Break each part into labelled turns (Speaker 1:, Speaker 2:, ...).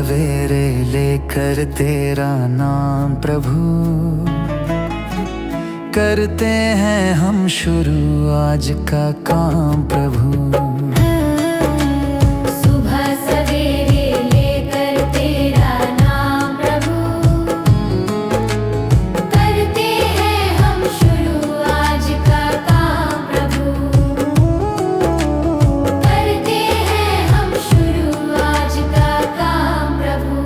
Speaker 1: सवेरे लेकर तेरा नाम प्रभु, करते हैं हम शुरू आज का काम प्रभु।
Speaker 2: सुबह सवेरे लेकर तेरा नाम प्रभु, करते हैं हम शुरू आज का काम प्रभु, करते हैं हम शुरू आज का काम प्रभु।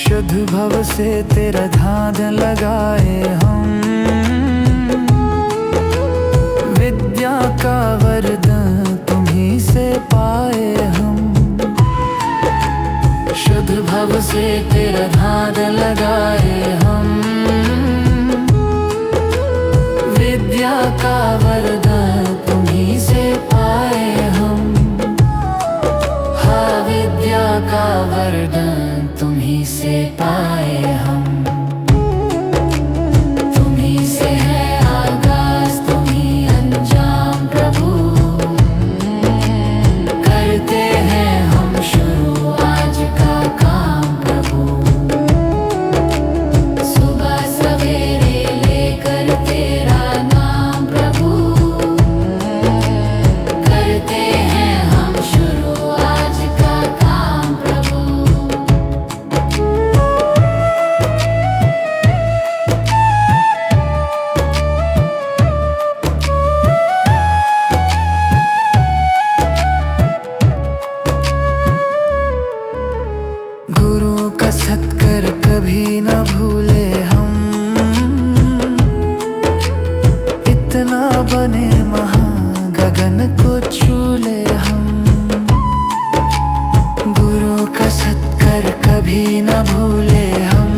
Speaker 1: शुद्ध भव से तेरा ध्यान लगाए हम, विद्या का वरदान तुम्हीं से पाए हम। शुद्ध भव से तेरा ध्यान लगाए हम, विद्या का वरदान तुम्हीं से पाए हम। हाँ, विद्या का वरदान तुम्हीं से पाए हम। तुम्हीं से है आगाज, तुम्हीं अंजाम प्रभु, करते हैं हम शुरू आज का काम प्रभु।
Speaker 2: सुबह सवेरे लेकर तेरा नाम प्रभु, करते हैं हम शुरू आज का काम प्रभु।
Speaker 1: गुरु का सत्कर कभी न भूले हम, इतना बने महान गगन को छू ले हम। गुरु का सत्कर कभी न भूले हम,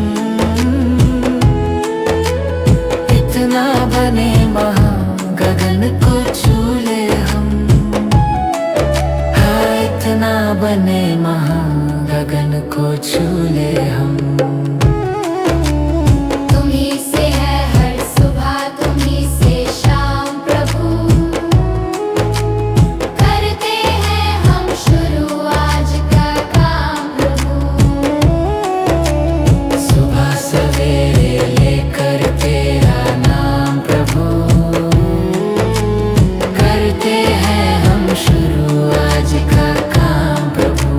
Speaker 1: इतना बने महान गगन को छू ले हम। हाँ, इतना बने महान गगन को छू ले हम।
Speaker 2: तुम्हीं से है हर सुबह, तुम्हीं से शाम प्रभु, करते हैं हम शुरू आज का काम प्रभु।
Speaker 1: सुबह सवेरे लेकर तेरा नाम प्रभु, करते हैं हम शुरू आज का काम प्रभु,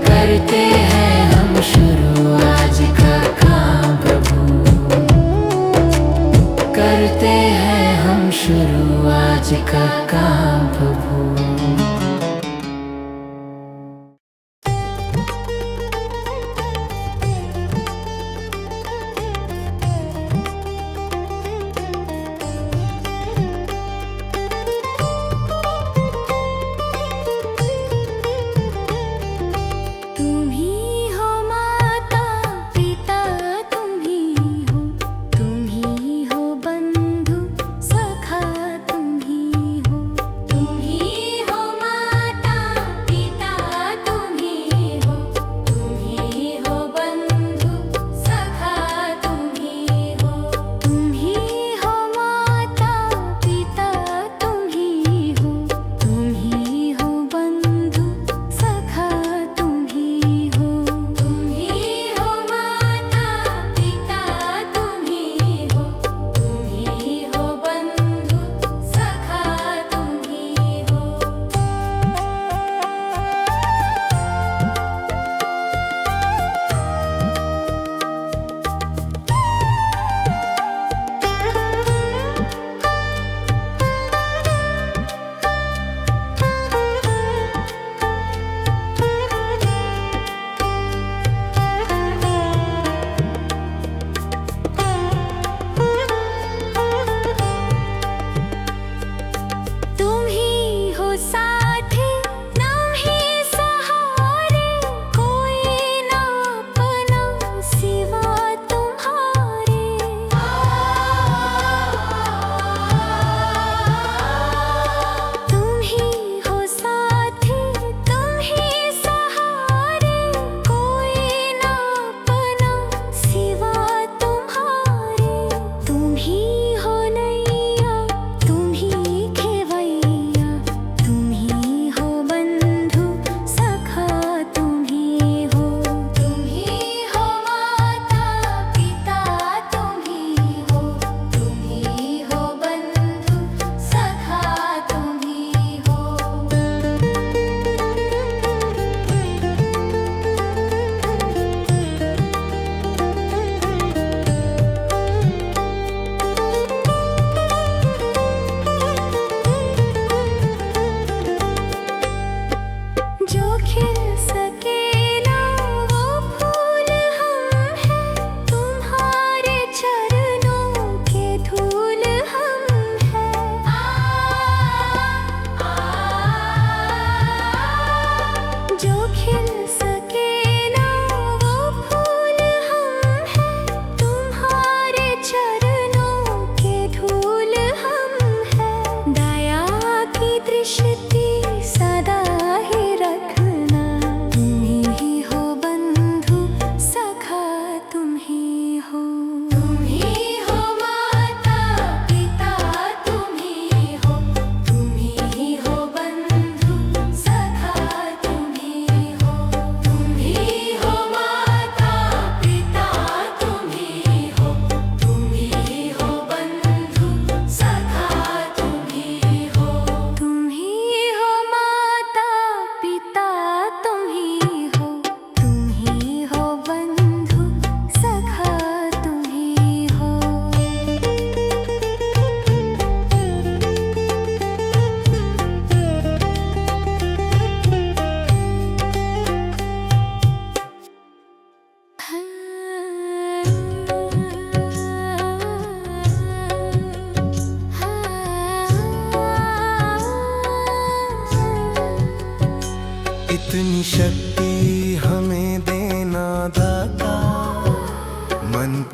Speaker 1: करते हैं हम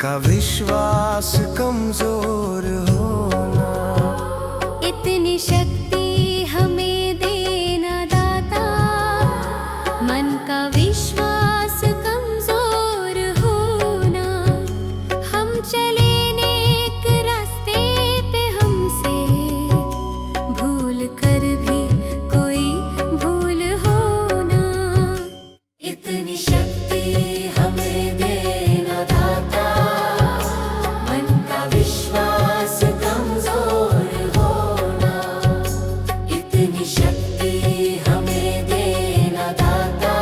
Speaker 3: का विश्वास कमजोर होना।
Speaker 2: इतनी शक्ति हमें देना दाता, मन का विश्वास कमजोर होना। हम चले नेक रास्ते पे, हमसे भूल कर भी कोई भूल होना। इतनी शक्ति हमें देना दाता, मन का विश्वास कमजोर होना। इतनी शक्ति हमें देना दाता,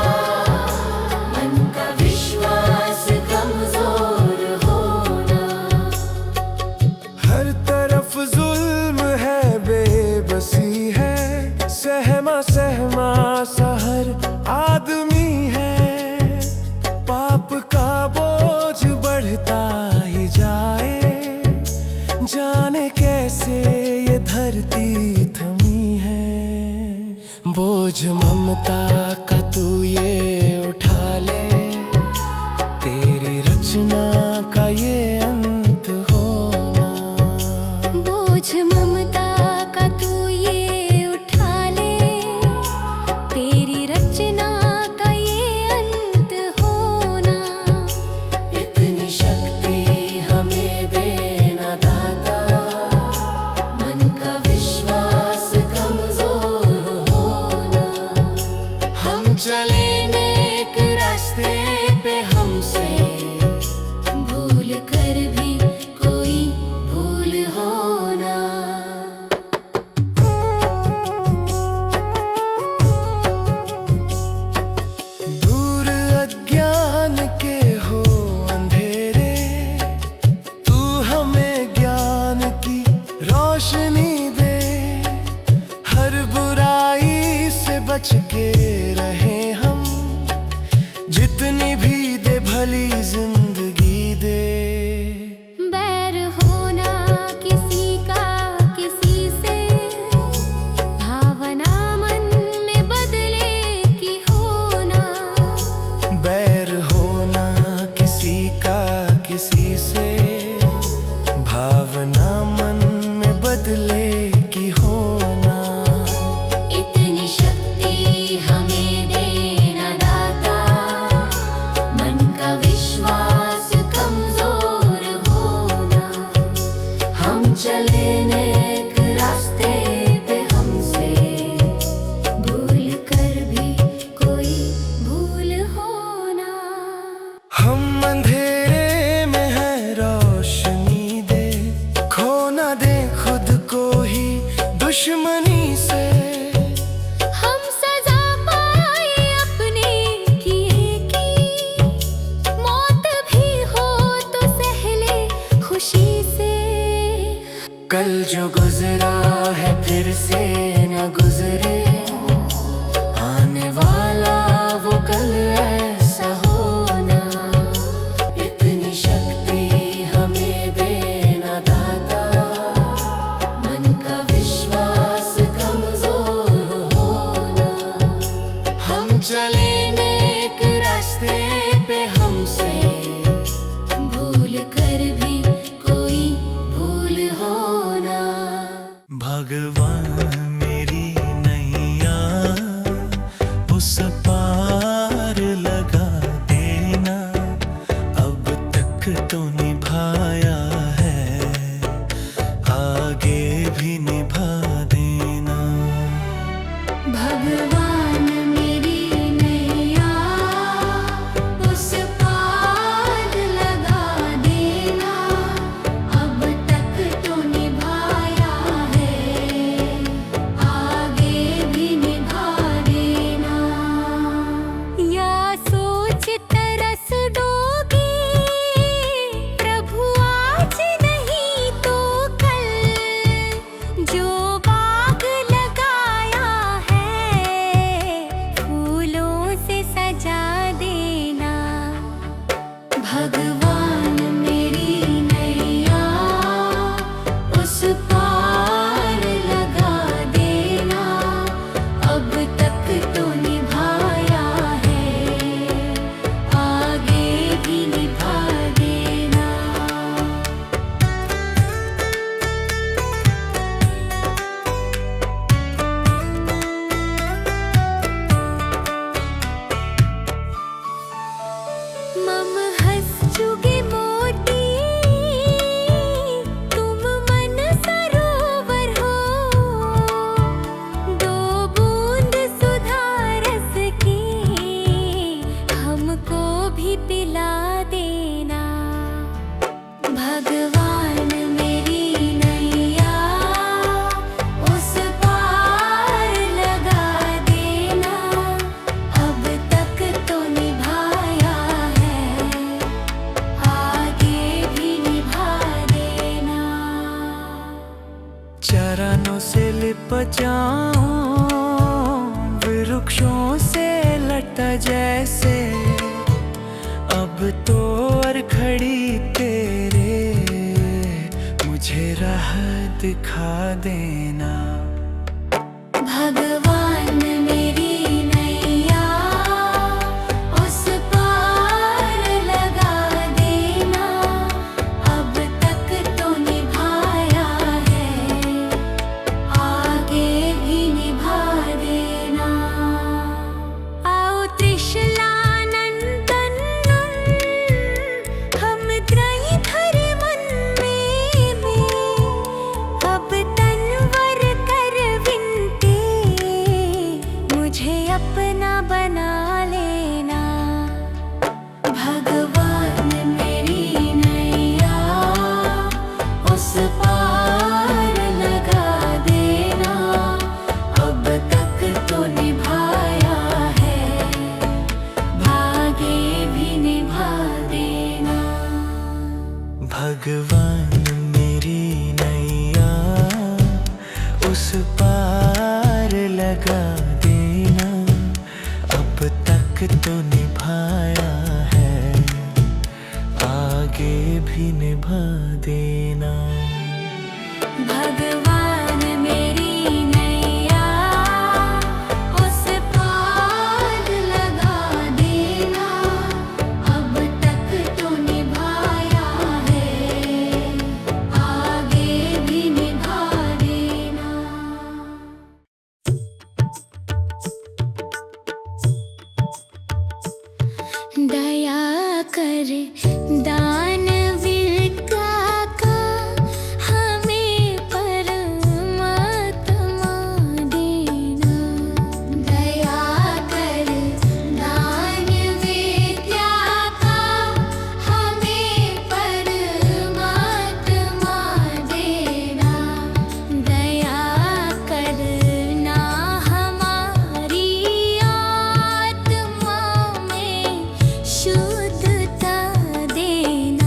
Speaker 2: मन का विश्वास कमजोर होना।
Speaker 3: हर तरफ जुल्म है, बेबसी है, सहमा सहमा सा हर आदमी है। पाप का बोझ बढ़ता ही जाए, जाने कैसे ये धरती थमी है। बोझ ममता का तू ये उठा ले, तेरी रचना का ये अंत होना।
Speaker 2: बोझ ममता का तू ये उठा ले, तेरी रचना का ये अंत होना। इतनी शक्ति हमें देना दाता, मन का विश्वास कमजोर होना। हम चले नेक रास्ते पे, हमसे भूल कर भी कोई भूल होना।
Speaker 3: दूर अज्ञान के हो अंधेरे, तू हमें ज्ञान की रोशनी दे। हर बुराई से बच के रहे हम, जितनी भी दे भली जिंदगी दे।
Speaker 2: बैर होना किसी का किसी से, भावना मन में बदले की होना।
Speaker 3: बैर होना किसी का किसी से, भावना मन में बदले की होना।
Speaker 2: इतनी शक्ति हमें देना दाता, मन का विश्वास कमजोर होना। हम चले नेक रास्ते पे, हमसे भूल कर भी कोई भूल होना।
Speaker 3: हम अंधेरे में हैं,
Speaker 2: मम हंस चुगे मोती, तुम मन सरोवर हो। दो बूंद सुधा रस की हमको भी पिला देना। भगवान मेरी नैया उस पार लगा देना। अब तक तो निभाया है, आगे भी निभा देना।
Speaker 3: चरणों से लिप जाऊं वृक्षों से लटा जैसे, अब तो और खड़ी तेरे मुझे राह दिखा देना।
Speaker 2: भगवान मेरी नैया उस पार लगा देना। अब तक तो निभाया है, आगे भी निभा देना। आओ त्रिशलानंदन, हम त्रयी धरे मन में। अब तनवर कर विनती, मुझे अपना बना लेना। भगवान मेरी नैया उस पार लगा देना। अब तक तो निभाया है, आगे भी निभा देना।
Speaker 3: भगवान मेरी नैया उस पार लगा देना। अब तक तो निभाया है, आगे भी निभा देना।
Speaker 2: भगवान मेरी नैया उस पार लगा देना। अब तक तो निभाया है, आगे भी निभा देना। दया कर दानवीर का हमें परमात्मा देना। दया कर दानवीर का हमें परमात्मा देना। दया करना हमारी आत्मा में शुद्धता देना।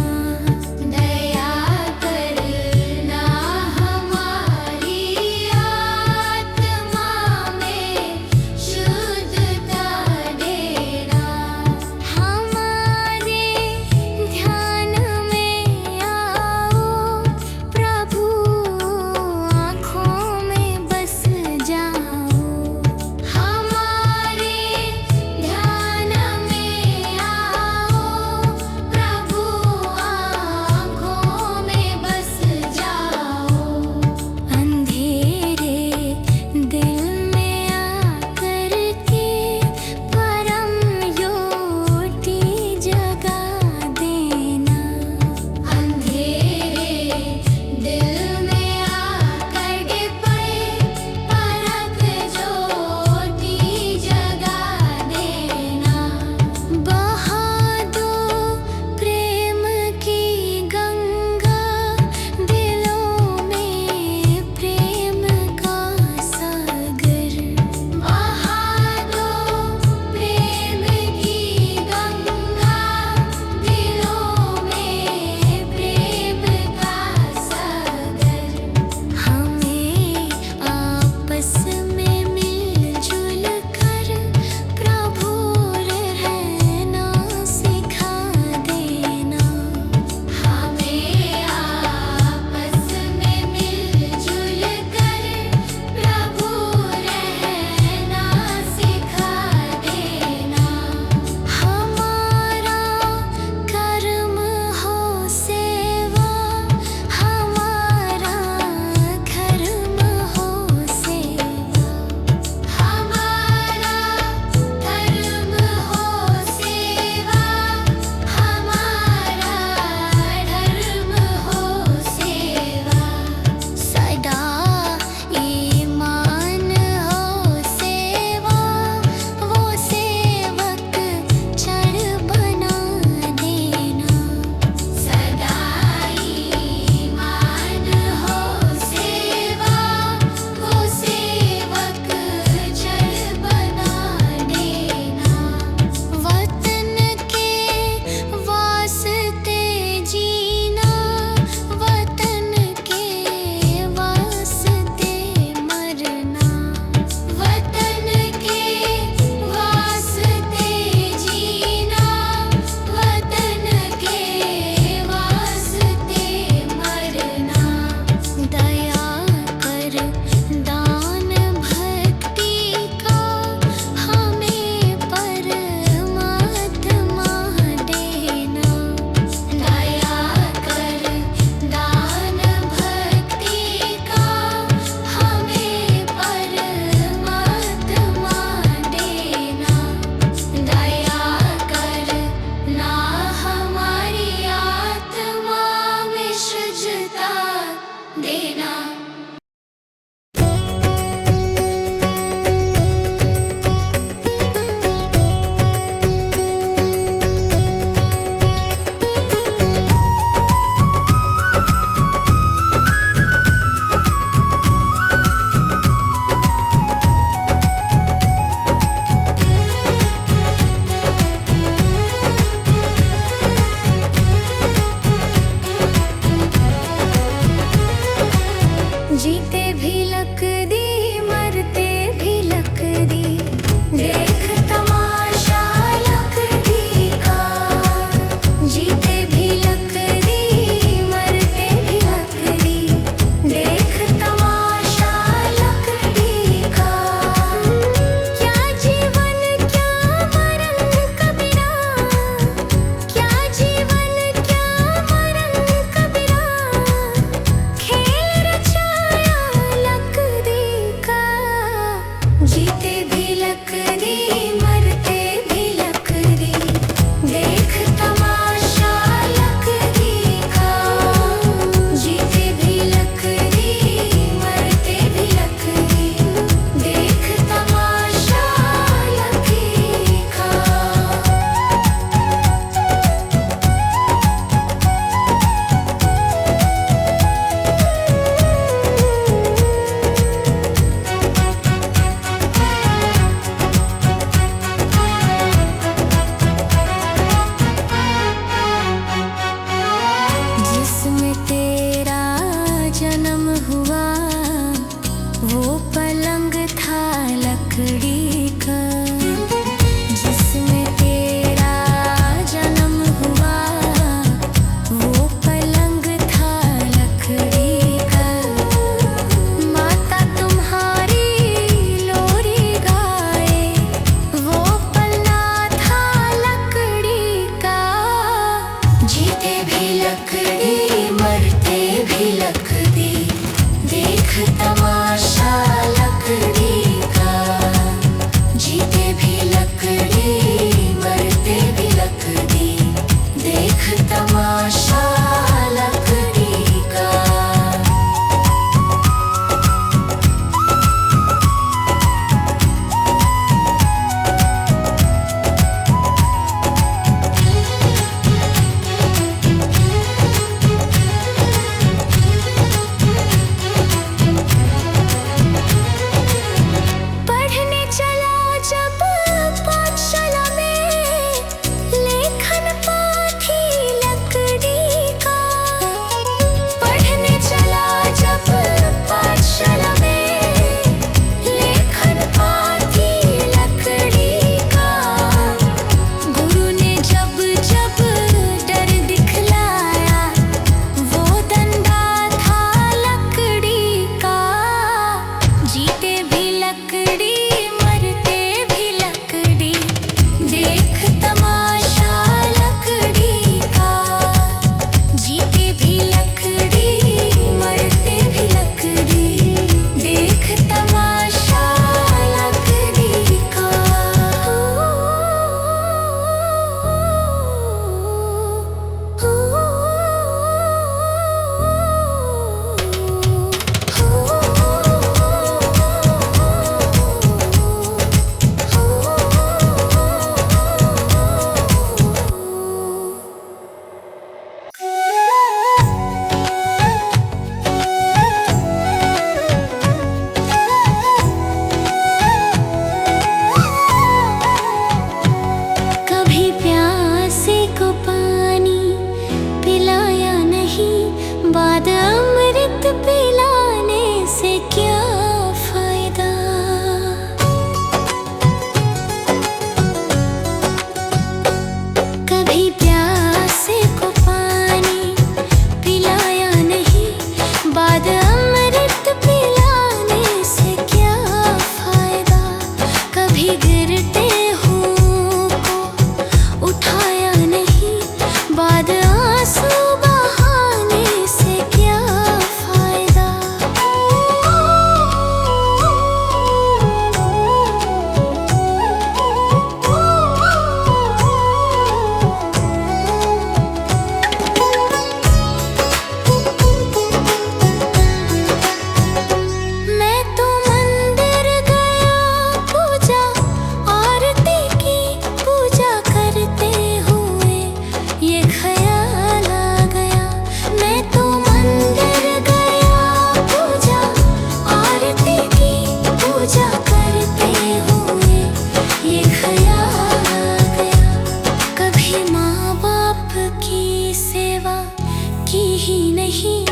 Speaker 2: नहीं,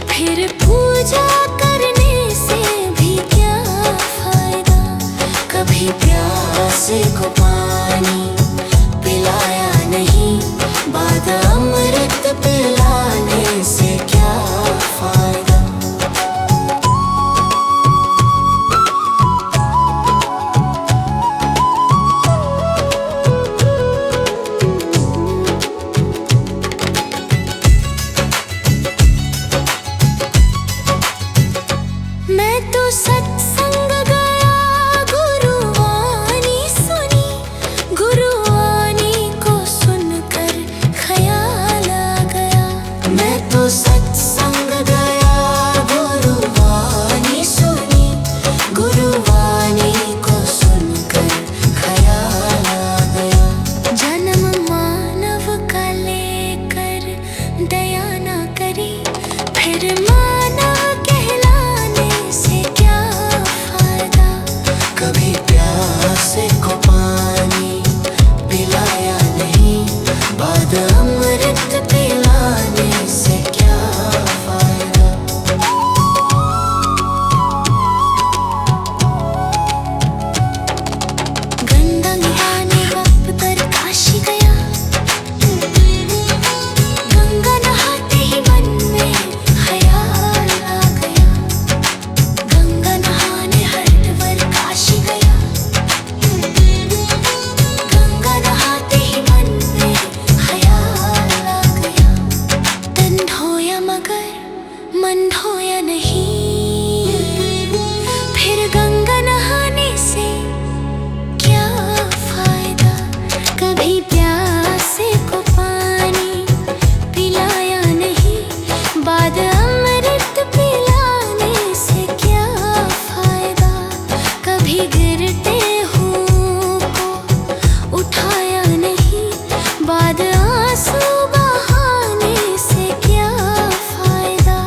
Speaker 2: फिर पूजा करने से भी क्या फायदा।
Speaker 3: कभी प्यासे को पानी पिलाया नहीं, बाद अमृत पिलाने से क्या फायदा।
Speaker 2: मैं तो सत्संग गया, गुरुवाणी सुनी, गुरुवाणी को सुनकर ख्याल आ गया।
Speaker 3: मैं तो सत्संग गया, गुरुवाणी सुनी, गुरुवाणी को सुनकर ख्याल आ गया।
Speaker 2: जन्म मानव का लेकर दया ना करी, फिर मानव कहलाने से क्या फायदा।
Speaker 3: कभी प्यासे को पानी पिलाया नहीं, बाद अमृत पिलाने से क्या फायदा।
Speaker 2: गंगा नहाने वक्त पर काशी गया, गंगा नहाते ही मन में ख्याल आ गया। गंगा नहाने हरिद्वार काशी गया, गंगा नहाते ही मन में ख्याल आ गया। तन धोया मगर मन धोया नहीं, फिर गंगा नहाने से क्या फायदा। कभी प्यासे को पानी पिलाया नहीं, बाद अमृत पिलाने से क्या फायदा। कभी गिरते हुओं को उठाया नहीं, बाद आंसू बहाने से क्या फायदा।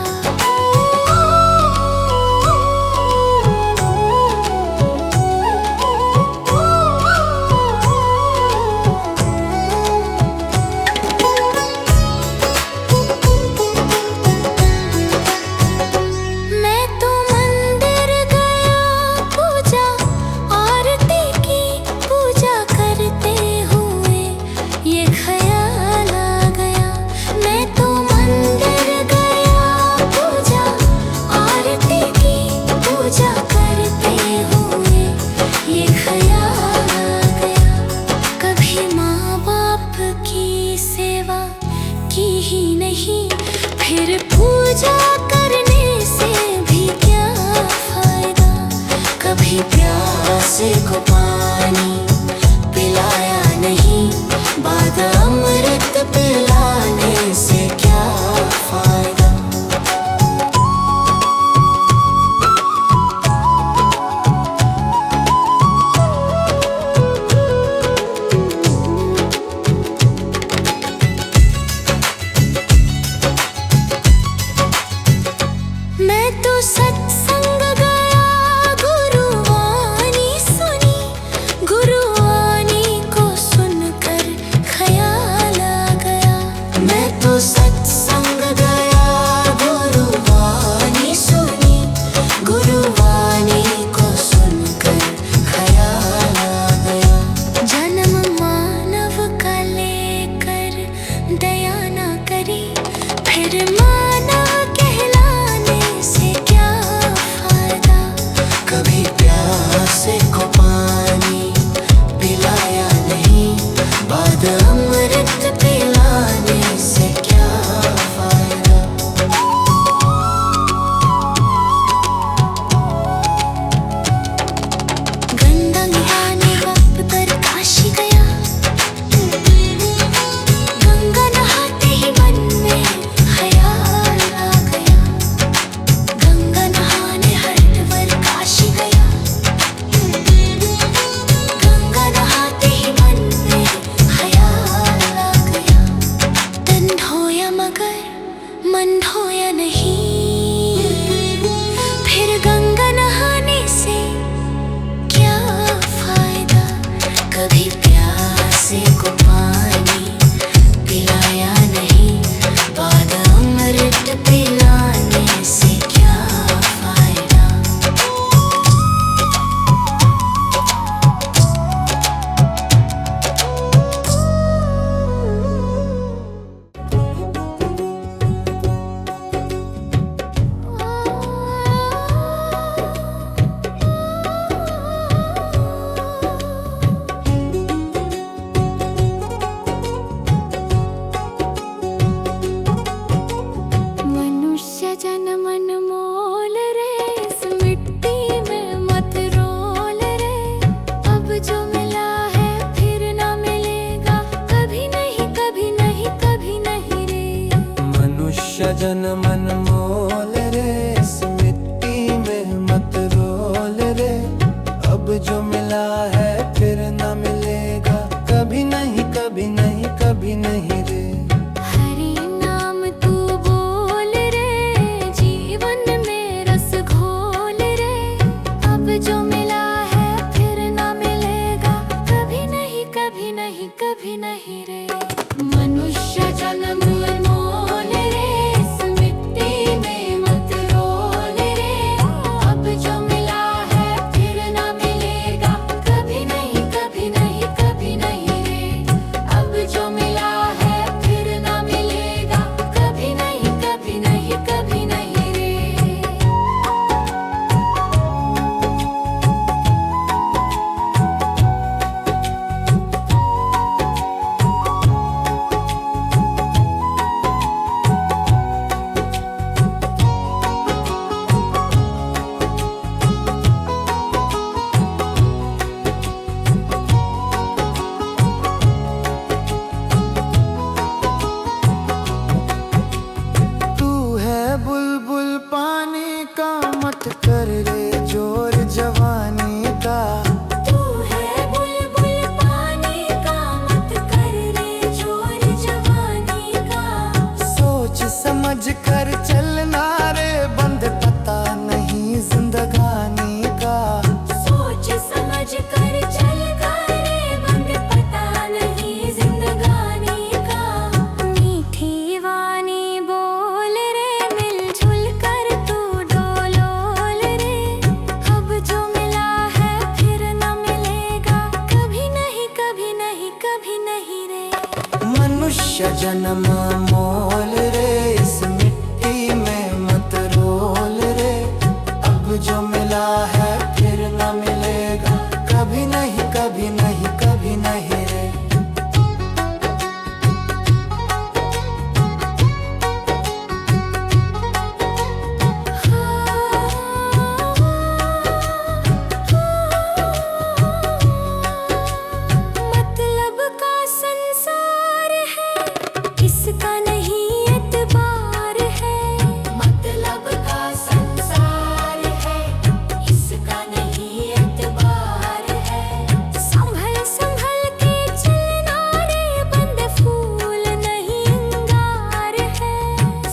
Speaker 2: मैं तो मंदिर गया, पूजा आरती की, पूजा करते हुए ये ख्याल आ गया। मैं तो मंदिर गया, पूजा आरती की, पूजा करते हुए ये ख्याल आ गया। कभी माँ बाप की सेवा की ही नहीं, फिर पूजा करने से भी क्या फायदा।
Speaker 3: कभी प्यासे को पानी पिलाया नहीं, बाद अमृत पिलाने से क्या फायदा।
Speaker 2: मैं तो सत्संग गया, गुरुवाणी सुनी, गुरु
Speaker 3: जन्म अनमोल रे, इस मिट्टी में मत रोल रे। अब जो मिला है फिर न मिलेगा, कभी नहीं कभी नहीं कभी नहीं रे।
Speaker 2: हरि नाम तू बोल रे, जीवन में रस घोल रे। अब जो मिला है फिर ना मिलेगा, कभी नहीं कभी नहीं कभी नहीं रे। मनुष्य जन्म अनमोल रे, इस मिट्टी में मत रोल रे। अब जो मिला है फिर ना मिलेगा, कभी नहीं कभी नहीं कभी नहीं रे। अब जो मिला है फिर ना मिलेगा, कभी नहीं कभी नहीं कभी नहीं रे।
Speaker 3: तू है बुलबुल पानी का, मत कर रे जोर जवानी का।
Speaker 2: तू है बुलबुल पानी का, मत कर रे जोर जवानी का।
Speaker 3: सोच समझ कर चलना रे, बंद पता नहीं जिंदगानी का।
Speaker 2: सोच समझ कर चल करे, बंद पता नहीं जिंदगानी का। मीठी वाणी बोल रे, मिलजुल कर तू डोलोल रे। अब जो मिला है फिर ना मिलेगा, कभी नहीं कभी नहीं कभी नहीं रे।
Speaker 3: मनुष्य जन्म मोल रे, इस मिट्टी में मत रोल रे। अब जो मिला है फिर न मिलेगा, कभी नहीं कभी नहीं कभी नहीं रे।
Speaker 2: मतलब का संसार है, इसका नहीं एतबार है। मतलब का संसार है, इसका नहीं एतबार है। संभल संभल के चलना रे, बंद फूल नहीं अंगार है।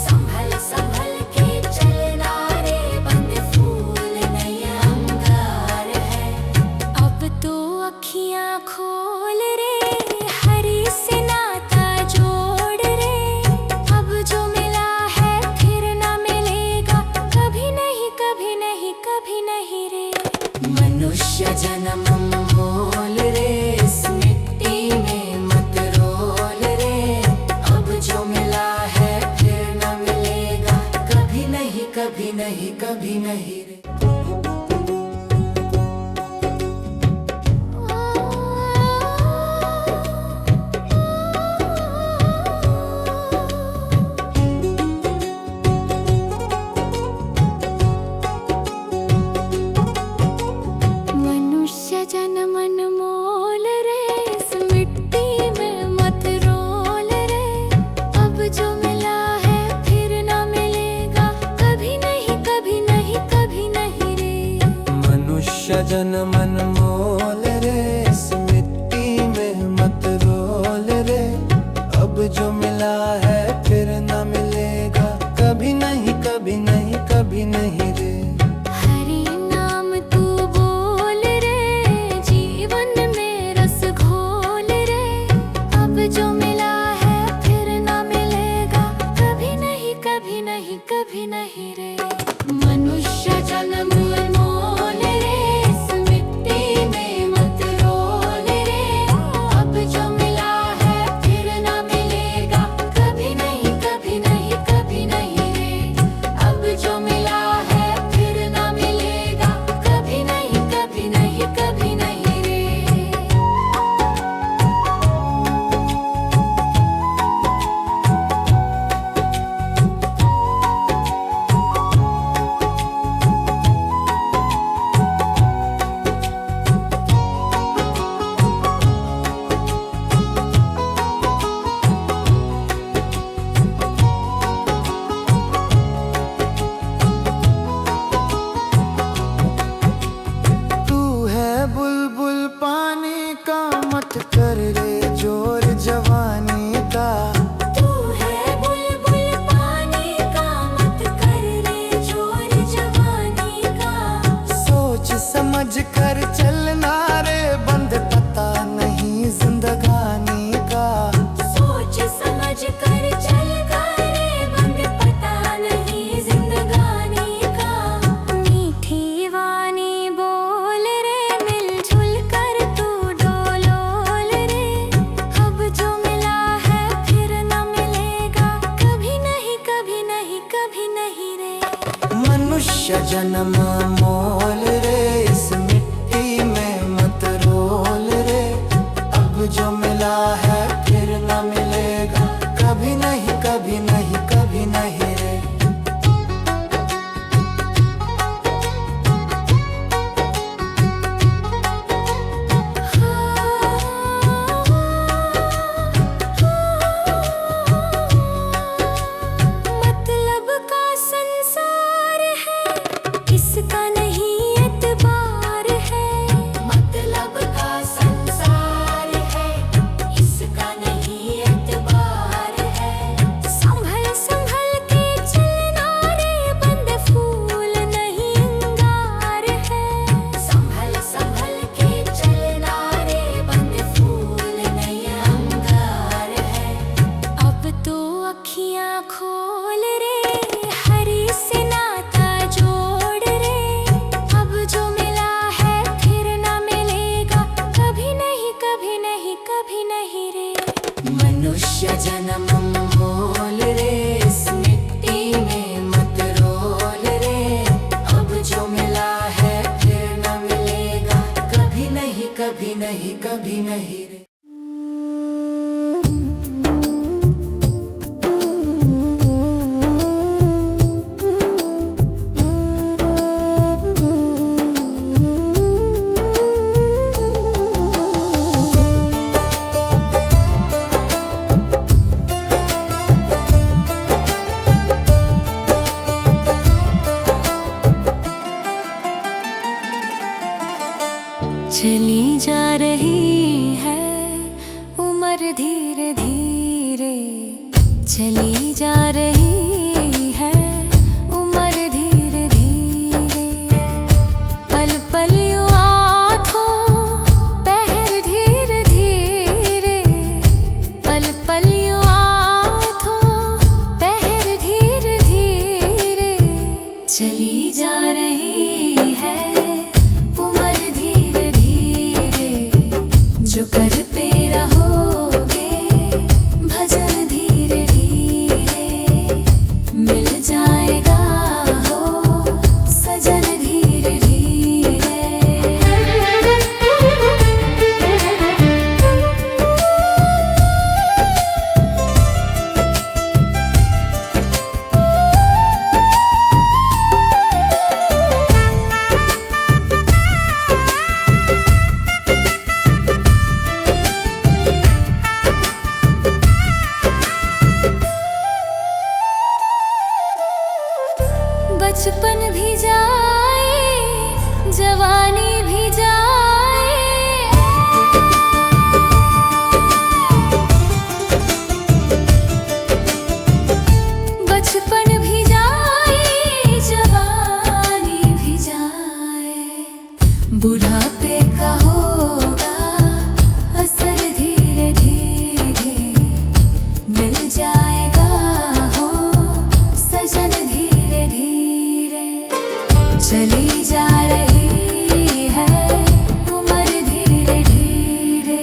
Speaker 2: संभल संभल के चलना रे, बंद फूल नहीं अंगार है। अब तो अखियां खोल रे, हरि से नाता जोड़ रे। अब जो मिला है फिर ना मिलेगा, कभी नहीं कभी नहीं कभी नहीं रे। मनुष्य जन्म मोल रे, इस मिट्टी में मत रोल रे। अब जो मिला है फिर ना मिलेगा, कभी नहीं कभी नहीं कभी नहीं रे। मनुष्य जन्म अनमोल रे, इस मिट्टी में मत रोल रे। अब जो मिला है फिर ना मिलेगा, कभी नहीं कभी नहीं कभी नहीं रे।
Speaker 3: मनुष्य जन्म अनमोल रे, इस मिट्टी में मत रोल रे। अब जो मिला है फिर न मिलेगा, कभी नहीं कभी नहीं कभी नहीं रे।
Speaker 2: हरि नाम तू बोल रे, जीवन में रस घोल रे। अब जो मिला है फिर ना मिलेगा, कभी नहीं कभी नहीं कभी नहीं रे। मनुष्य जन्म अनमोल रे, इस मिट्टी में मत रोल रे। अब जो मिला है फिर ना मिलेगा, कभी
Speaker 3: मनुष्य जन्म मोल रे, इस मिट्टी में मत रोल रे। अब जो मिला है फिर न मिलेगा, कभी नहीं कभी नहीं कभी नहीं रे।
Speaker 2: मतलब का संसार है, इसका नहीं एतबार है। मतलब का संसार है, इसका नहीं एतबार है। संभल संभल के चलना रे, बंद फूल नहीं अंगार है। संभल संभल के चलना रे, बंद फूल नहीं अंगार है। अब तो अखियां खोल रे, हरी से नाता जोड़ रे। अब जो मिला है फिर ना मिलेगा, कभी नहीं कभी नहीं कभी नहीं रे। मनुष्य जन्म मोल रे, इस मिट्टी में मत रोल रे। अब जो मिला है फिर ना मिलेगा, कभी नहीं कभी नहीं कभी नहीं रे। चली जा रही है उम्र धीरे धीरे, चली जा रही है उम्र धीरे धीरे। पल पल यूं आँखों पहर धीरे धीरे, पल पल यूं आँखों पहर धीरे धीरे। चली जा रही है उम्र धीरे धीरे, जो करते रहोगे भजन धीरे धीरे, मिल जाएगा हो सजन धीरे धीरे। बचपन भी जाए, जवानी भी जाए, बचपन भी जाए, जवानी भी जाए। बुढ़ापे का होगा असर धीरे धीरे, मिल जाएगा हो सजन धीरे धीरे। चली जा रही है उम्र धीरे धीरे।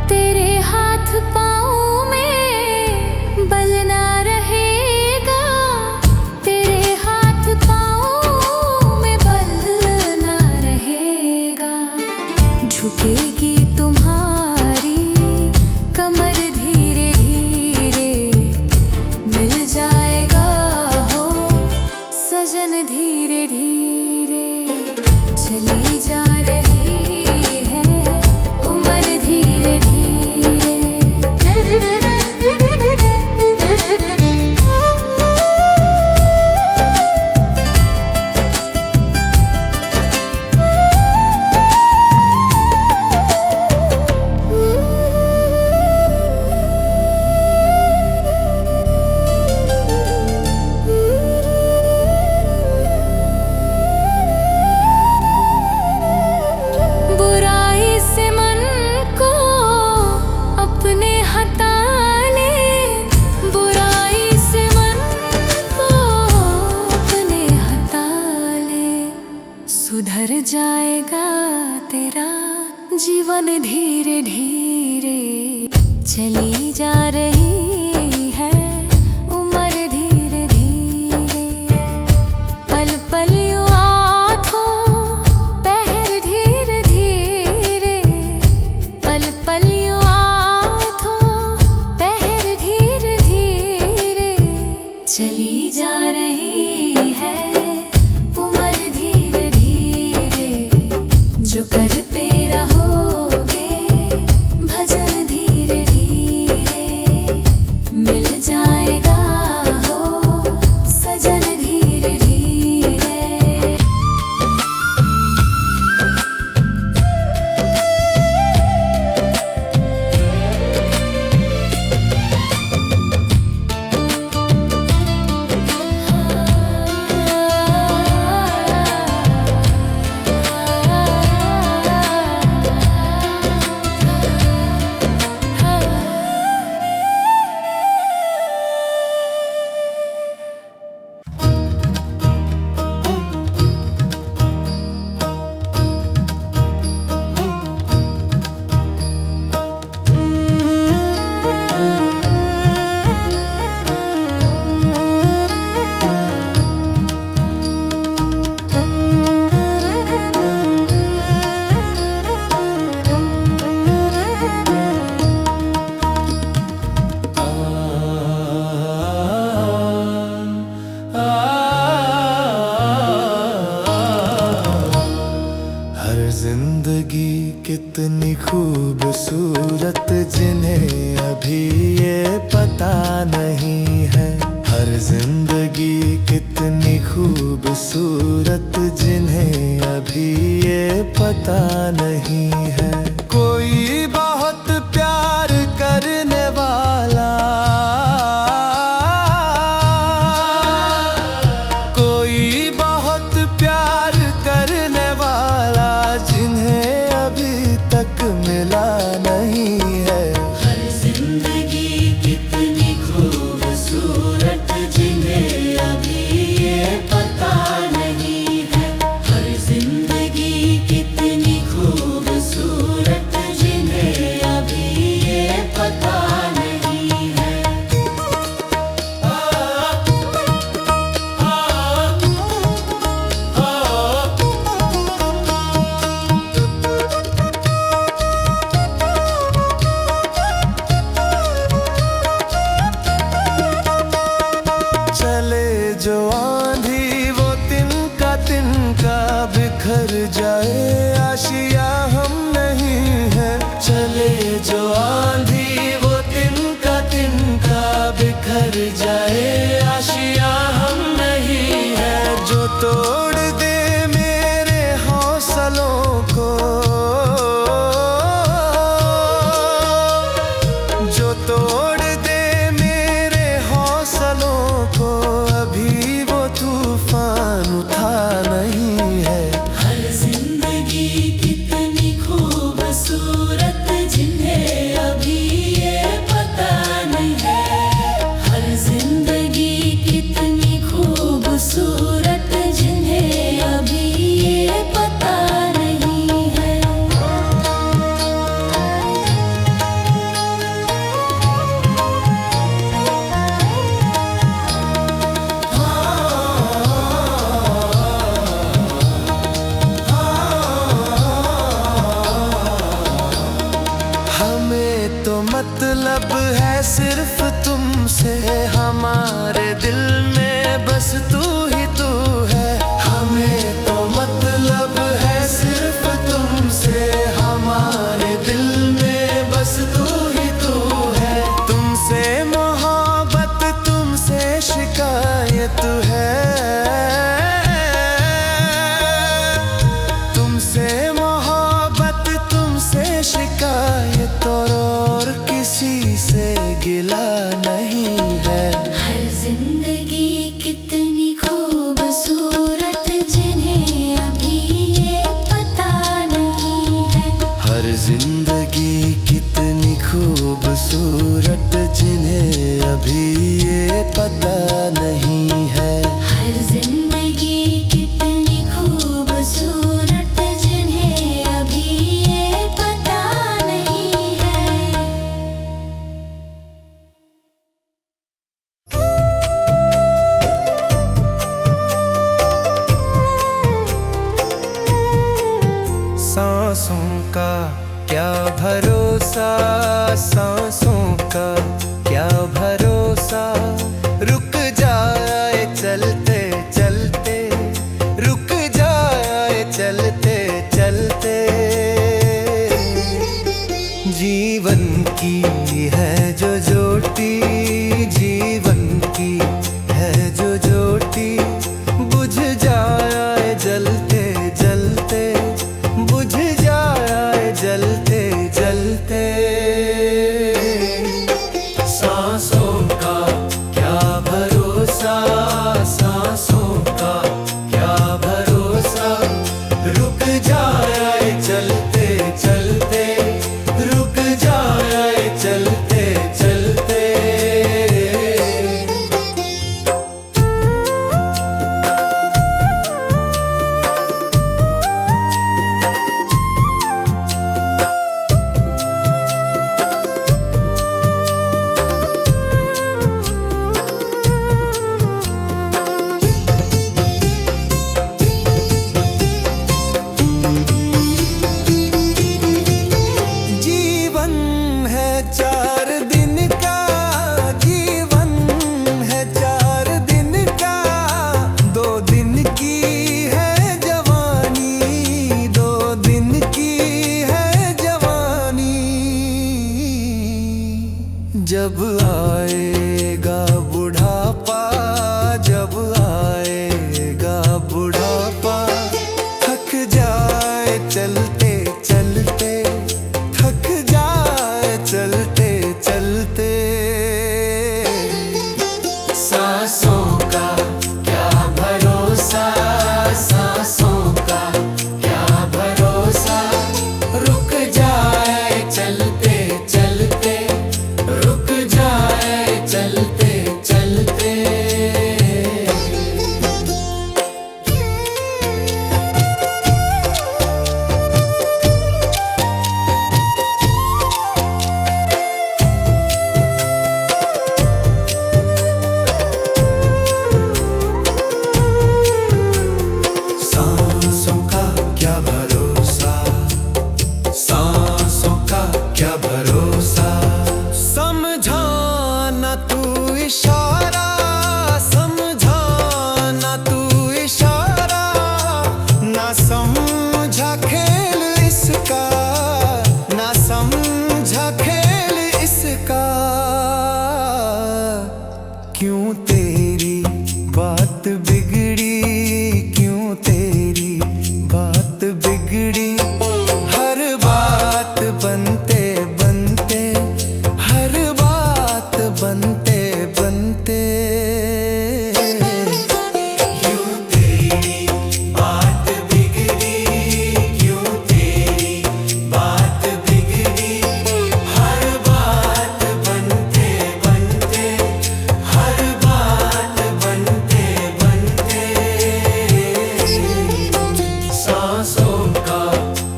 Speaker 2: तेरे हाथ पाँव में बल ना रहेगा, तेरे हाथ पाँव में बल ना रहेगा। झुकेगी तुम्हारी कमर धीरे धीरे, मिल जाएगा हो सजन धीरे धीरे। चली जा रही है उम्र धीरे धीरे। जाएगा तेरा जीवन धीरे धीरे। चली जा रही है उम्र धीरे धीरे। पल पल यूं आँखों पहर धीरे धीरे। पल पल यूं आँखों पहर धीरे धीरे। चली जा रही है उम्र धीरे धीरे। जो करते रहोगे भजन धीरे धीरे। मिल जाएगा हो सजन धीरे धीरे।
Speaker 3: जिंदगी कितनी खूबसूरत जिन्हें अभी ये पता नहीं है। हर जिंदगी कितनी खूबसूरत जिन्हें अभी ये पता नहीं है। कोई बहुत प्यार करने वाला, कोई बहुत प्यार करने वाला जिन्हें अभी तक मिला नहीं है।
Speaker 2: हर जिंदगी कितनी खूबसूरत जिन्हें अभी ये पता नहीं है। हर जिंदगी कितनी खूबसूरत जिन्हें अभी ये पता नहीं है।
Speaker 3: चले जो आंधी वो तिनका बिखर जाए, आशिया हम नहीं है। चले जो आंधी वो तिनका बिखर जाए, आशिया हम नहीं है। जो तोड़ दे मेरे हौसलों को, जो तोड़ दे मेरे हौसलों को, अभी वो तूफान उठा नहीं है।
Speaker 2: हर जिंदगी कितनी खूबसूरत जिन्हें अभी ये पता नहीं है। हर जिंदगी कितनी खूबसूरत जिन्हें
Speaker 3: का क्या भरोसा, सांसों का क्या भरोसा। रुक जाए चलते चलते, रुक जाए चलते चलते। जीवन की है जो ज्योति, जीवन की है जो ज्योति, बुझ जाए जलते जलते, बुझ जाए जलते जलते। सांसों का क्या भरोसा, सांसों का क्या भरोसा। रुक जाए चलते चलते, रुक जाए चलते चलते। जब आएगा बुढ़ापा, जब आएगा बुढ़ापा, थक जाए चलते चलते, थक जाए चलते चलते। सांसों का क्या भरोसा, सांसों का क्या भरोसा। रुक जाए चलते चलते, रुक जाए चलते चलते। सांसों का क्या भरोसा, सांसों का क्या भरोसा। समझाना तू इशारा, समझाना तू इशारा, ना समझा खेल इसका, ना समझा खेल इसका। क्यों तेरी बात बिगड़ी, क्यों तेरी बात बिगड़ी। हर बात बनते बनते, हर बात बनते बनते। क्यों तेरी बात बिगड़ी, क्यों तेरी बात बिगड़ी। हर बात बनते बनते, हर बात बनते बनते। सांसों का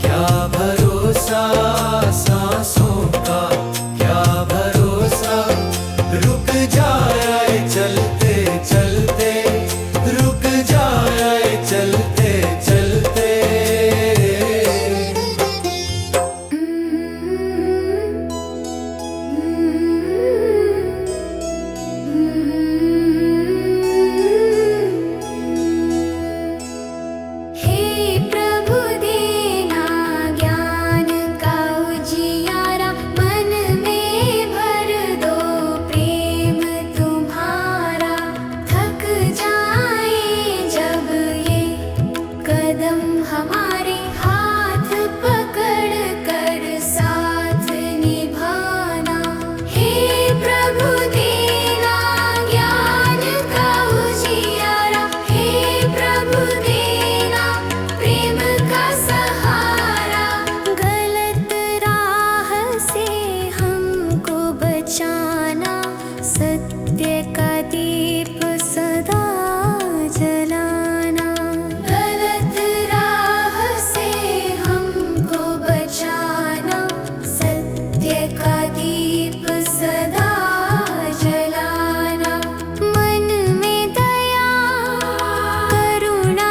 Speaker 3: क्या भरोसा, सांसों का क्या भरोसा। रुक जाए चलते चलते, रुक जाए चलते चलते।
Speaker 2: हे प्रभु देना ज्ञान का उजियारा, मन में भर दो प्रेम तुम्हारा। थक जाए जब ये कदम हमारे, हाथ पकड़ कर साथ निभाना। हे प्रभु देना ज्ञान का उजियारा, हे प्रभु देना प्रेम का सहारा। गलत राह से हमको बचाना, सत्य का दीप सदा जलाना। गलत राह से हमको बचाना, सत्य का दीप सदा जलाना। मन में दया करुणा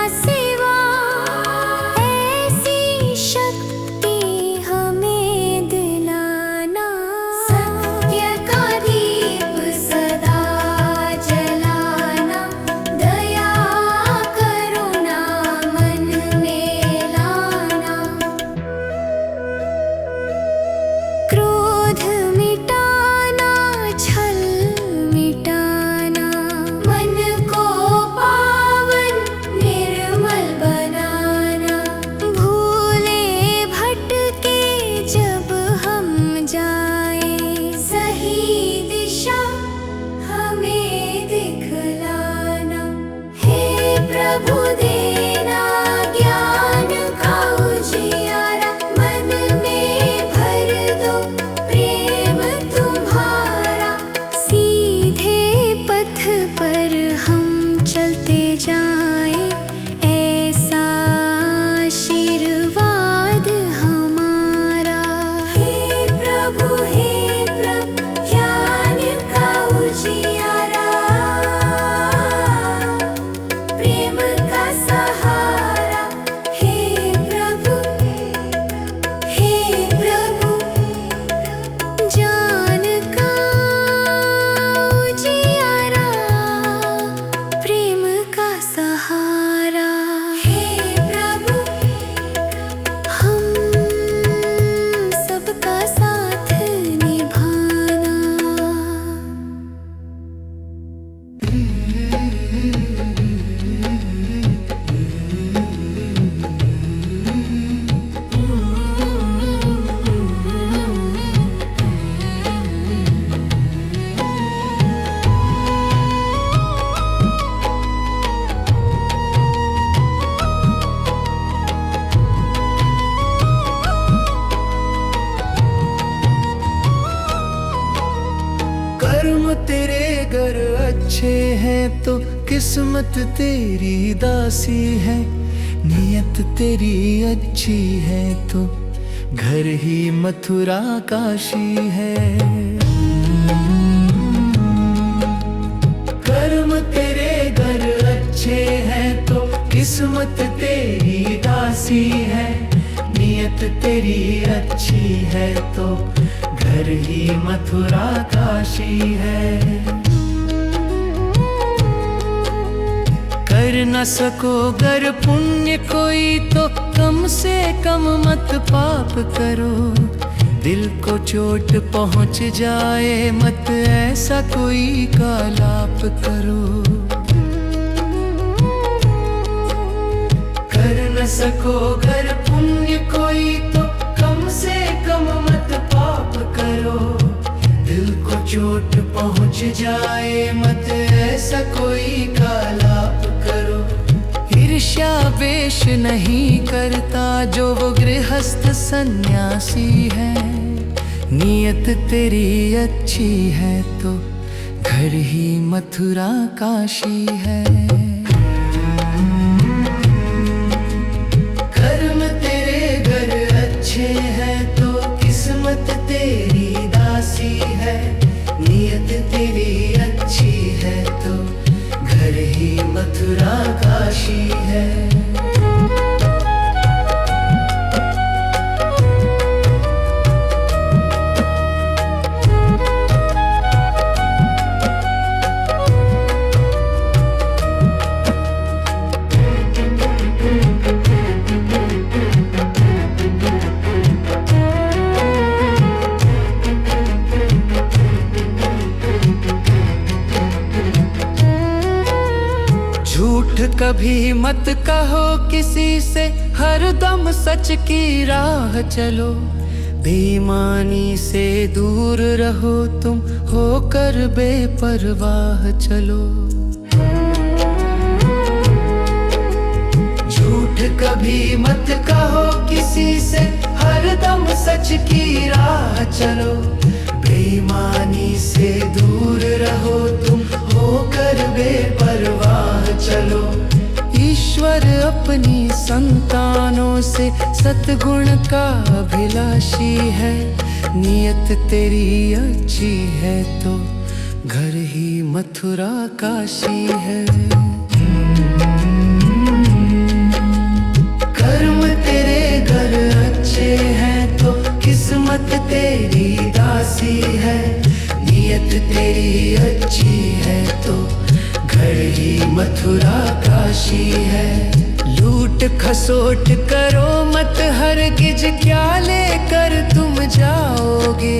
Speaker 2: प्रभु देना ज्ञान का उजियारा, मन में भर दो प्रेम तुम्हारा। सीधे पथ पर हम चलते जाएं, ऐसा आशीर्वाद हमारा। हे प्रभु ज्ञान का उजियारा, प्रेम का सहारा। हे प्रभु ज्ञान का उजियारा, प्रेम का सहारा। हे प्रभु हम सबका साथ निभाना।
Speaker 1: कर्म तेरे घर अच्छे हैं तो किस्मत तेरी दासी है, नियत तेरी अच्छी है तो घर ही मथुरा काशी है। कर्म तेरे घर अच्छे हैं तो किस्मत तेरी दासी है, नियत तेरी अच्छी है तो घर ही मथुरा काशी है। कर न सको गर पुण्य कोई तो कम से कम मत पाप करो, दिल को चोट पहुंच जाए मत ऐसा कोई कालाप करो। कर न सको गर पुण्य कोई तो कम से कम मत पाप करो, दिल को चोट पहुंच जाए मत ऐसा कोई कालाप करो। ईर्ष्या वेश नहीं करता जो वो गृहस्थ सन्यासी है, नियत तेरी अच्छी है तो घर ही मथुरा काशी है। कर्म तेरे घर अच्छे हैं तो किस्मत तेरी दासी है, नियत तेरी अच्छी है तो घर ही मथुरा काशी है। झूठ कभी मत कहो किसी से, हरदम सच की राह चलो। बेईमानी से दूर रहो तुम, होकर बेपरवाह चलो। झूठ कभी मत कहो किसी से, हरदम सच की राह चलो। बेईमानी से दूर रहो तुम, होकर बेपरवाह चलो। ईश्वर अपनी संतानों से सतगुण का अभिलाषी है, नियत तेरी अच्छी है तो घर ही मथुरा काशी है। कर्म तेरे घर अच्छे हैं तो किस्मत तेरी दासी है, नियत तेरी अच्छी है तो घर ही मथुरा काशी है। लूट खसोट करो मत हरगिज, क्या लेकर तुम जाओगे।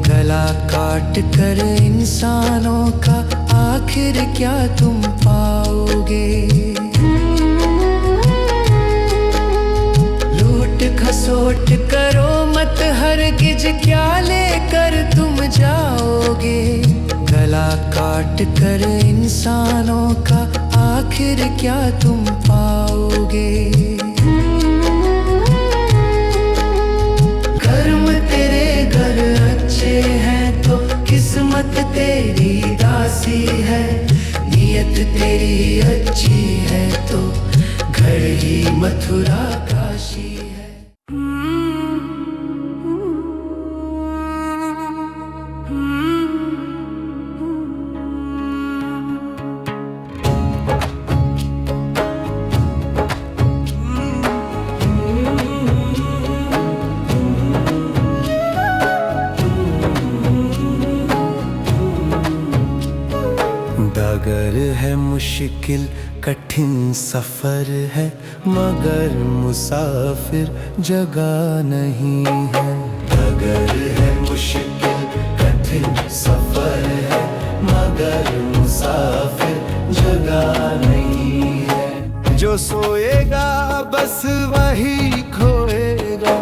Speaker 1: गला काट कर इंसानों का आखिर क्या तुम पाओगे। लूट खसोट करो मत हरगिज, क्या लेकर तुम जाओगे। गला काट कर इंसानों का आखिर क्या तुम पाओगे। कर्म तेरे घर अच्छे हैं तो किस्मत तेरी दासी है। नियत तेरी अच्छी है तो घर ही मथुरा काशी है।
Speaker 3: डगर है मुश्किल कठिन सफर है, मगर मुसाफिर जगह नहीं है। डगर है मुश्किल कठिन सफर है, मगर मुसाफिर जगह नहीं है। जो सोएगा बस वही खोएगा,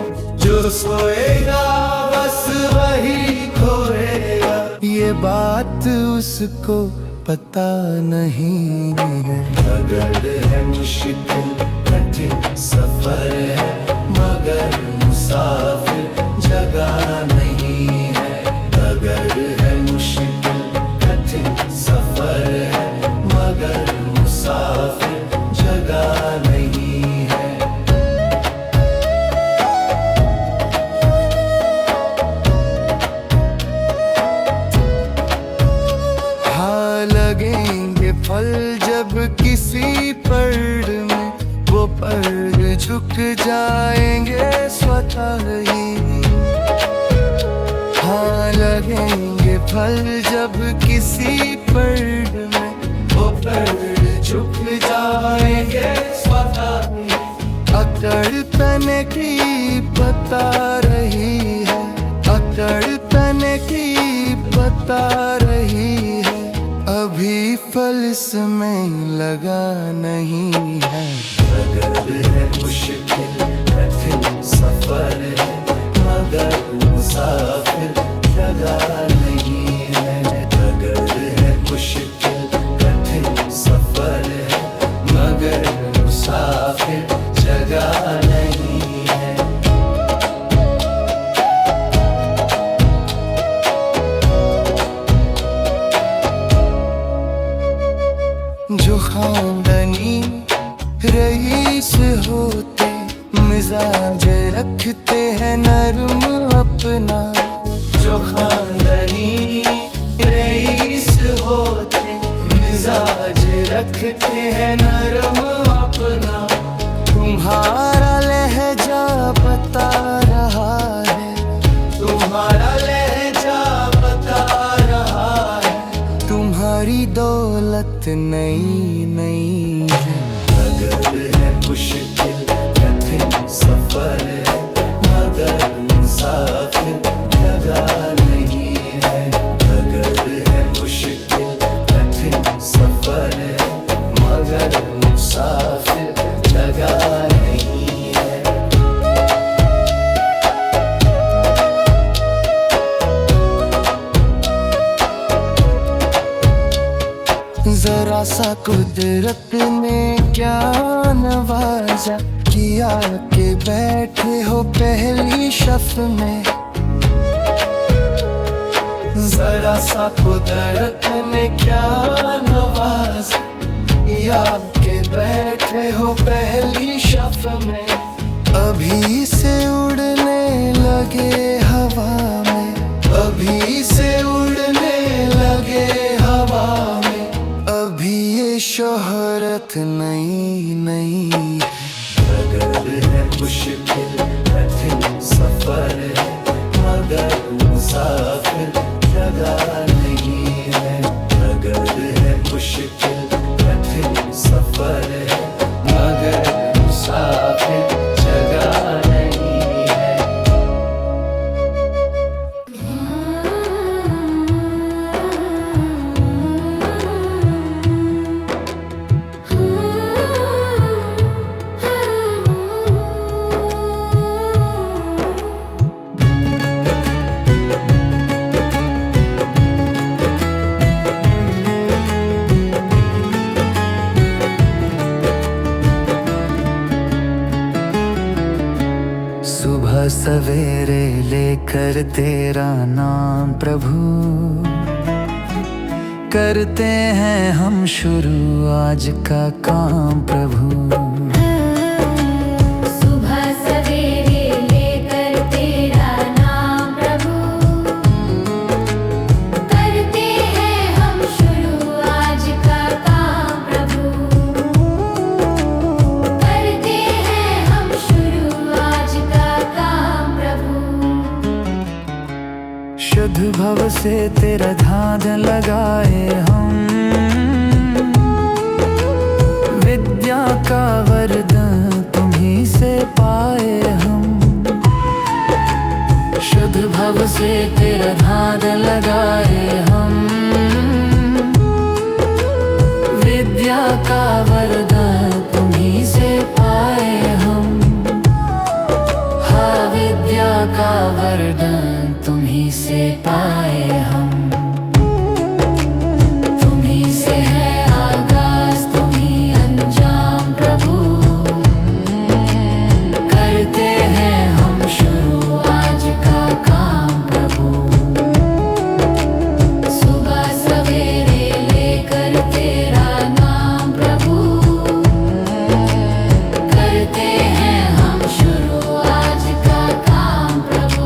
Speaker 3: जो सोएगा बस वही खोएगा। ये बात उसको पता नहीं है। डगर है मुश्किल कठिन सफर है, मगर मुसाफिर जगह नहीं है। डगर है मुश्किल कठिन सफर है, मगर मुसाफिर जगह नहीं है। लगेंगे फल जब किसी पेड़ में, वो पेड़ झुक जाएंगे स्वतः ही। हाँ लगेंगे फल जब किसी पेड़ में, वो पेड़ झुक जाएंगे स्वतः ही। अकड़ तने की बता रही है, अकड़ तने की बता रही है। अभी फल इसमें लगा नहीं है। डगर है मुश्किल कठिन सफर है, मगर मुसाफिर जगह नहीं है। डगर है मुश्किल कठिन सफर है, मगर मुसाफिर जगह नहीं है। जो खानदानी रईस होते, मिजाज रखते हैं नरम अपना। जो खानदानी रईस होते, मिजाज रखते हैं नरम अपना। तुम्हारा लहजा बता रहा है, तुम्हारा लहजा बता रहा है। तुम्हारी दौलत नई नई है। डगर है मुश्किल कठिन सफर है, मगर मुसाफिर जगह नहीं है। डगर है मुश्किल कठिन सफर है, मगर मुसाफिर जगह नहीं है। जरा सा कुदरत ने क्या नवाजा, किया के बैठे हो पहली शफ में। जरा सा कुदरत ने क्या नवाजा, किया के बैठे हो पहली शफ में। अभी से उड़ने लगे हवा में, अभी से उड़ने लगे हवा में। अभी ये शोहरत नई नई है। डगर है मुश्किल कठिन सफर है, मगर मुसाफिर जगह नहीं है। डगर है मुश्किल कठिन सफर है, मगर मुसाफिर जगह नहीं है। सवेरे लेकर तेरा नाम प्रभु, करते हैं हम शुरू आज का काम प्रभु।
Speaker 2: सुबह सवेरे लेकर तेरा नाम प्रभु, करते हैं हम शुरू आज का काम प्रभु, करते हैं हम शुरू आज का काम प्रभु।
Speaker 3: शुद्ध भव से तेरा ध्यान लगाए हम, विद्या का वरदान तुम्हीं से पाए हम। शुद्ध भव से तेरा ध्यान लगाए हम, विद्या का वरदान तुम्हीं से पाए हम। हाँ, विद्या का वरदान तुम्हीं से पाए हम। तुम्हीं से है आगाज, तुम्हीं अंजाम प्रभु, करते हैं हम शुरू आज का काम प्रभु। सुबह सवेरे लेकर तेरा नाम प्रभु, करते हैं हम शुरू आज का काम प्रभु।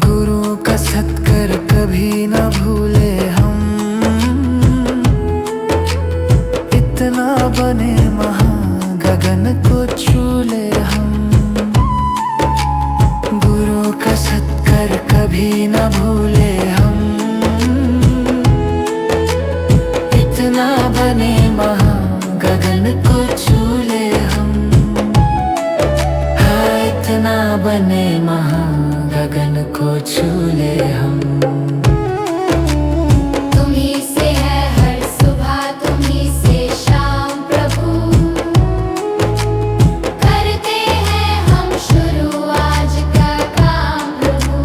Speaker 3: गुरु का सत्कर कभी न भूले हम, इतना बने महान गगन को छू ले हम। गुरु का सत्कर कभी न भूले हम, इतना बने महान गगन को छू ले हम। हाँ, इतना बने महान गगन को छू ले हम।
Speaker 2: तुम्हीं से है हर सुबह, तुम्हीं से शाम प्रभु, करते हैं हम शुरू आज का काम प्रभु।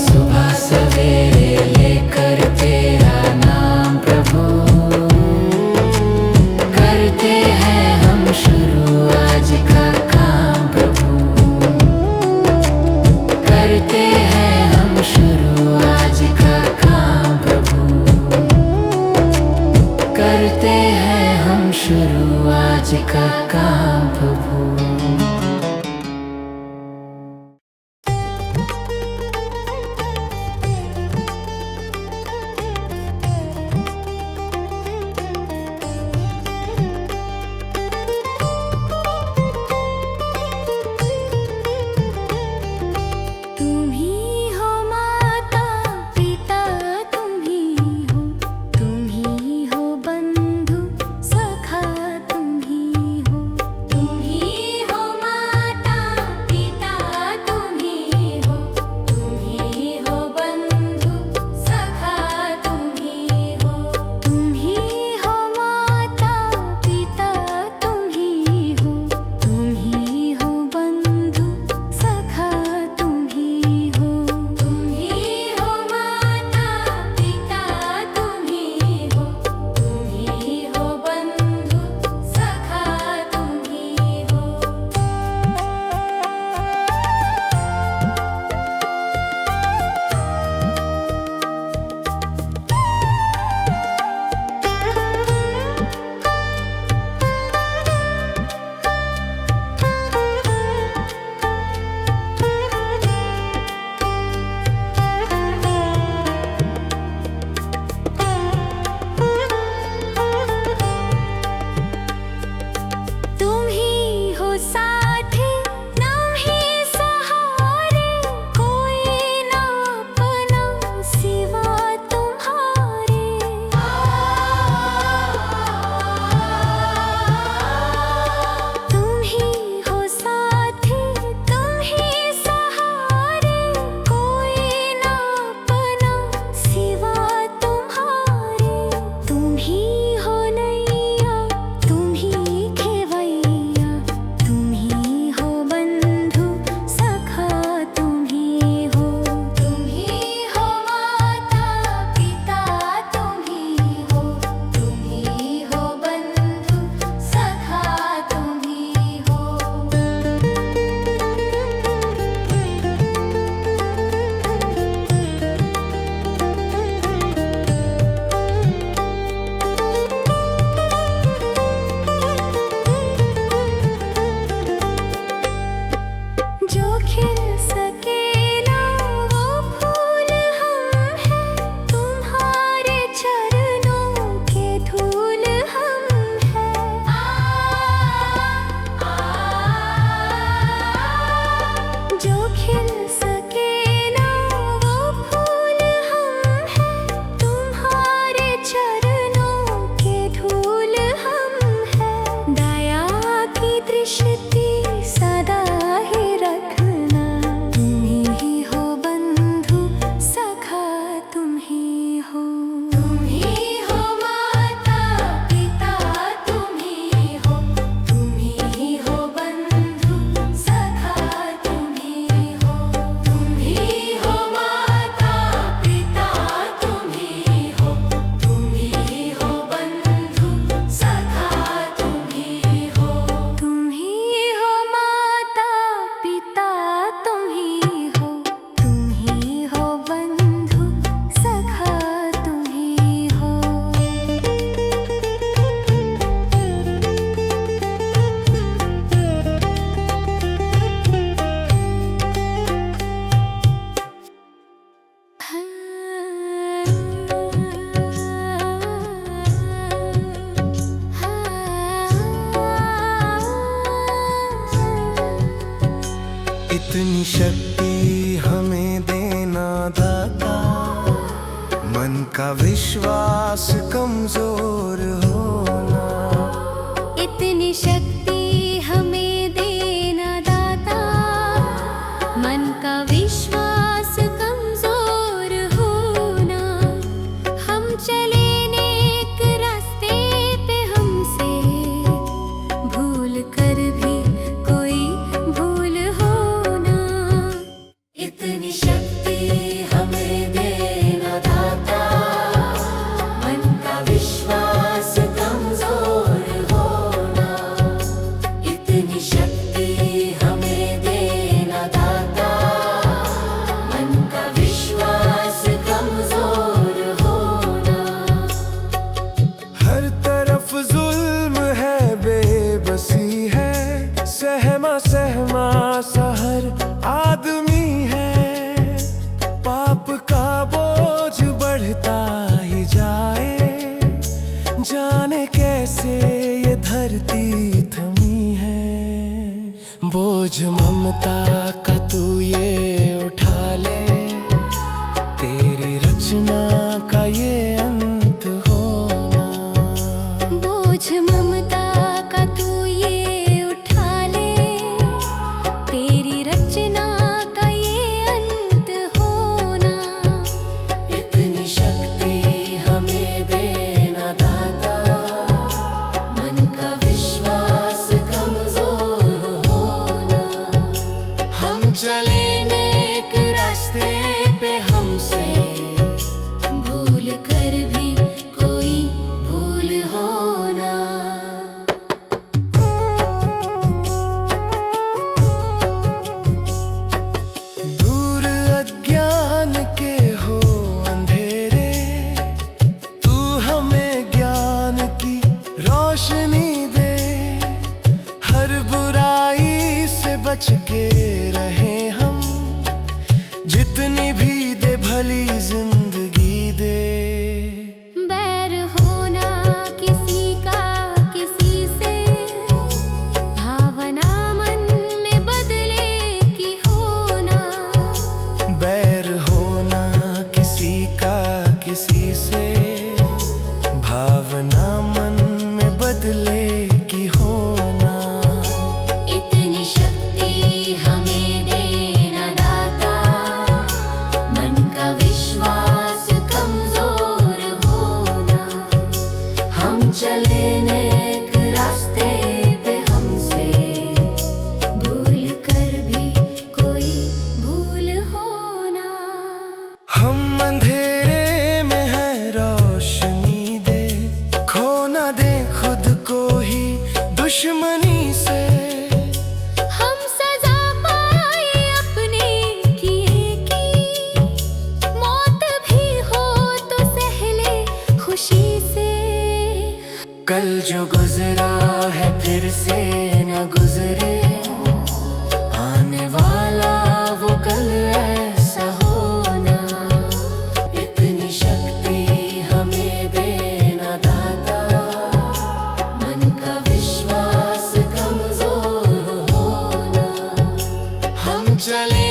Speaker 3: सुबह सवेरे लेकर तेरा नाम प्रभु, करते हैं हम शुरू आज का काम प्रभु। करते हैं हम शुरू आज का काम प्रभु, करते हैं हम शुरू आज का काम प्रभु।
Speaker 2: तुम ही हो माता पिता, तुम ही हो बंधु सखा, तुम ही हो माता
Speaker 3: इतनी शक्ति हमें देना दाता, मन का विश्वास कमजोर होना।
Speaker 2: इतनी शक्ति हमें देना दाता, मन का विश्वास कमजोर होना। हम चले नेक रास्ते पे, हमसे भूल कर भी कोई भूल होना। इतनी शक्ति हमें देना दाता, मन का विश्वास कमजोर होना। इतनी शक्ति हमें देना दाता, मन का विश्वास कमजोर होना।
Speaker 3: हर तरफ जुल्म है, बेबसी है, सहमा सहमा सा हर आदमी है। पाप का बोझ बढ़ता ही जाए, जाने कैसे ये धरती थमी है। बोझ ममता का तू ये उठा ले, तेरी रचना का ये अंत होना।
Speaker 2: बोझ ममता का तू ये उठा ले, तेरी रचना का ये अंत होना। इतनी शक्ति हमें देना दाता, मन का विश्वास कमजोर होना। हम चले नेक रास्ते पे, हमसे भूल कर भी कोई भूल होना।
Speaker 3: दूर अज्ञान के हो अंधेरे, तू हमें ज्ञान की रोशनी दे। हर बुराई से बच के रहे हम, जितनी भी दे भली जिंदगी दे।
Speaker 2: बैर होना किसी का किसी से, भावना मन में बदले की होना।
Speaker 3: बैर होना किसी का किसी से, भावना मन में बदले की होना।
Speaker 2: इतनी शक्ति हमें देना दाता, मन का विश्वास कमजोर होना। हम चले नेक रास्ते पे, हमसे भूल कर भी कोई भूल होना।
Speaker 3: हम अंधेरे में है, रोशनी दे। खो न दे खुद को ही दुश्मनी से।
Speaker 2: हम सजा पाए अपने किए की, मौत भी हो तो सह ले खुशी से।
Speaker 3: कल जो गुजरा है फिर से न गुजरे, आने वाला वो कल ऐसा होना। इतनी शक्ति हमें देना दाता, मन का विश्वास कमजोर होना। हम चले